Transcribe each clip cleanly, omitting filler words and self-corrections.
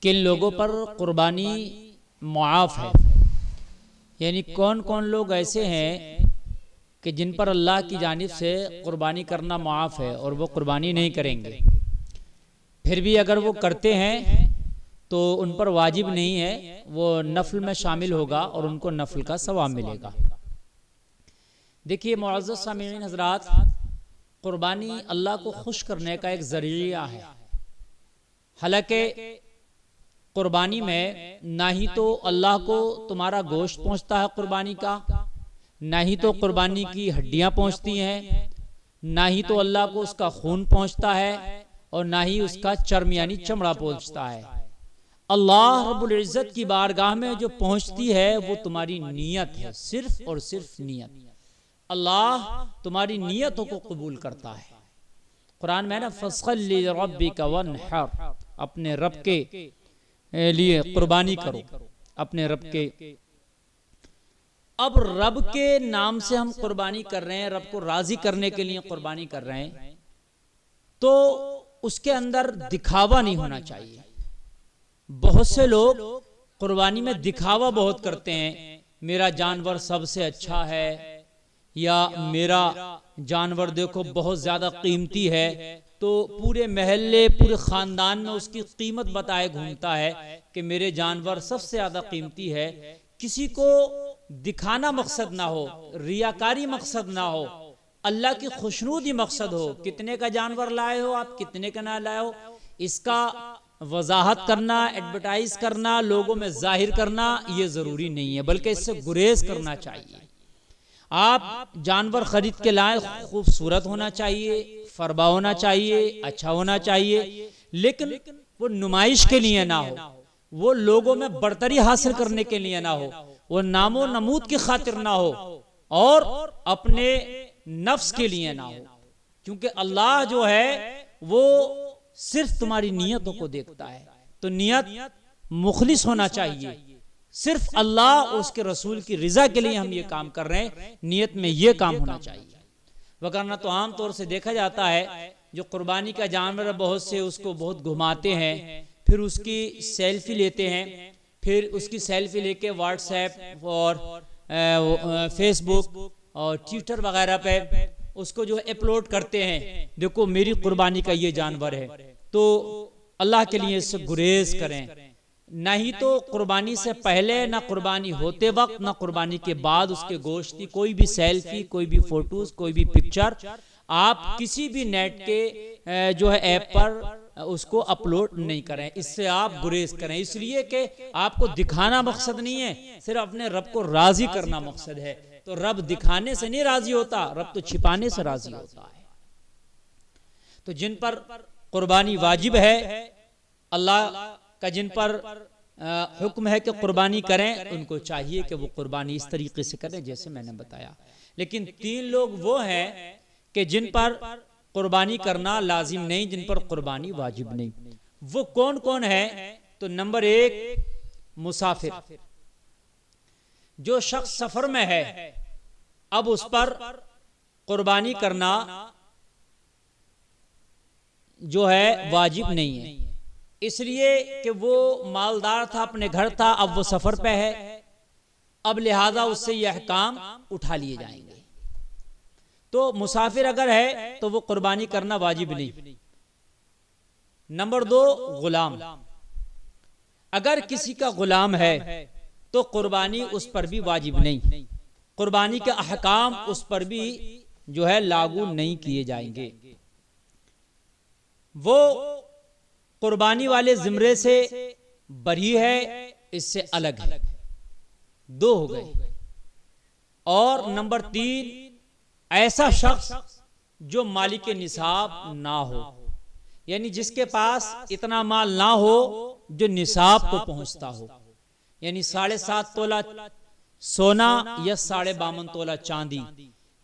किन लोगों पर कुर्बानी मुआफ़ है, यानी कौन कौन लोग ऐसे हैं कि जिन पर अल्लाह की जानिब से कुर्बानी करना मुआफ़ है और वो कुर्बानी नहीं करेंगे, फिर भी अगर वो करते हैं तो उन पर वाजिब नहीं है, वो नफल में शामिल होगा और उनको नफल का सवाब मिलेगा। देखिए मुअज़्ज़ज़ सामीईन हज़रात, कुर्बानी अल्लाह को खुश करने का एक ज़रिया है। हालांकि कुर्बानी में ना ही तो अल्लाह को तुम्हारा गोश्त पहुंचता है कुर्बानी का, ना ही तो कुर्बानी की हड्डियां पहुंचती हैं, ना ही तो अल्लाह को उसका खून पहुंचता है और ना ही उसका चर्म यानी चमड़ा पहुंचता है। अल्लाह रब्बुल इज़्ज़त की बारगाह में जो पहुंचती है वो तुम्हारी नीयत है, सिर्फ और सिर्फ नीयत। अल्लाह तुम्हारी नीयतों को कबूल करता है। कुरान में ना फस्सल्लि लिरब्बिका वन्हर, अपने रब के लिए कुर्बानी करो, अपने रब के। अब रब के नाम से हम कुर्बानी कर रहे हैं, रब को राजी करने के लिए कुर्बानी कर रहे हैं, तो उसके अंदर दिखावा नहीं होना चाहिए। बहुत से लोग कुर्बानी में दिखावा बहुत करते हैं, मेरा जानवर सबसे अच्छा है, या मेरा जानवर देखो बहुत ज्यादा कीमती है, तो पूरे महल्ले पूरे खानदान में उसकी कीमत बताए घूमता है कि मेरे जानवर सबसे ज्यादा कीमती है। किसी को दिखाना मकसद ना हो, रियाकारी मकसद ना हो, अल्लाह की खुशनूदी मकसद हो। कितने का जानवर लाए हो आप, कितने का ना लाए हो, इसका वजाहत करना, एडवर्टाइज करना, लोगों में जाहिर करना ये जरूरी नहीं है, बल्कि इससे गुरेज करना चाहिए। आप जानवर खरीद के लाए, खूबसूरत होना चाहिए, फरबा होना चाहिए, अच्छा होना चाहिए, लेकिन वो नुमाइश के लिए ना हो, वो लोगों में बढ़तरी हासिल करने के लिए ना हो, वो नामो नमूद की खातिर ना हो और अपने नफ्स के लिए ना हो। क्योंकि अल्लाह जो है वो सिर्फ तुम्हारी नियतों को देखता है। तो नियत मुखलिस होना चाहिए, सिर्फ अल्लाह और उसके रसूल की रिजा के लिए हम ये काम कर रहे हैं, नियत में ये काम होना चाहिए। वरना तो आम तौर से देखा जाता है जो कुर्बानी का जानवर बहुत से उसको बहुत घुमाते हैं, फिर उसकी सेल्फी लेते हैं, फिर उसकी सेल्फी लेके व्हाट्सएप और फेसबुक और ट्विटर वगैरह पे उसको जो है अपलोड करते हैं, देखो मेरी कुर्बानी का ये जानवर है। तो अल्लाह के लिए इससे गुरेज करें, ना ही तो कुर्बानी से पहले, ना कुर्बानी होते वक्त, ना कुर्बानी के बाद उसके गोश्त की कोई भी सेल्फी, कोई भी फोटोज, कोई भी पिक्चर आप किसी भी नेट के जो है ऐप पर उसको अपलोड नहीं करें। इससे आप गुरेज करें, इसलिए कि आपको दिखाना मकसद नहीं है, सिर्फ अपने रब को राजी करना मकसद है। तो रब दिखाने से नहीं राजी होता, रब तो छिपाने से राजी होता है। तो जिन पर कुर्बानी वाजिब है, अल्लाह का जिन पर हुक्म है कि कुर्बानी करें, उनको चाहिए कि वो कुर्बानी इस तरीके से करें जैसे मैंने बताया। लेकिन 3 लोग वो हैं कि जिन पर कुर्बानी करना लाजिम नहीं, जिन पर कुर्बानी वाजिब नहीं। वो कौन कौन है? तो नंबर 1 मुसाफिर। जो शख्स सफर में है, अब उस पर कुर्बानी करना जो है वाजिब नहीं है, इसलिए कि वो मालदार था, अपने घर था, अब वो सफर पे है, अब लिहाजा उससे यह अहकाम उठा लिए जाएंगे। तो मुसाफिर अगर है तो वो कुर्बानी करना वाजिब नहीं। नंबर 2 गुलाम। अगर किसी का गुलाम है तो कुर्बानी उस पर भी वाजिब नहीं, कुर्बानी के अहकाम उस पर भी जो है लागू नहीं किए जाएंगे। वो कुर्बानी वाले जिम्रे से बरी है, इससे अलग है। 2 हो गए। और नंबर 3 ऐसा शख्स जो मालिक निसाब ना हो, यानी जिसके पास इतना माल ना हो जो निसाब को पहुंचता हो, यानी 7.5 तोला सोना या 52.5 तोला चांदी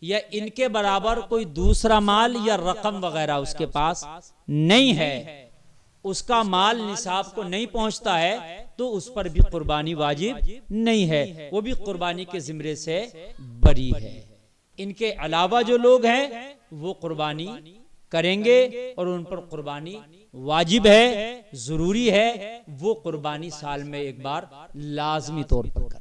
या इनके बराबर कोई दूसरा माल या रकम वगैरह उसके पास नहीं है, उसका माल निसाब को नहीं पहुंचता है, तो उस पर भी कुर्बानी वाजिब नहीं है, वो भी कुर्बानी के जिम्रे से बरी है। इनके अलावा जो लोग हैं वो कुर्बानी करेंगे और उन पर कुर्बानी वाजिब है, जरूरी है, वो कुर्बानी साल में एक बार लाजमी तौर पर करें।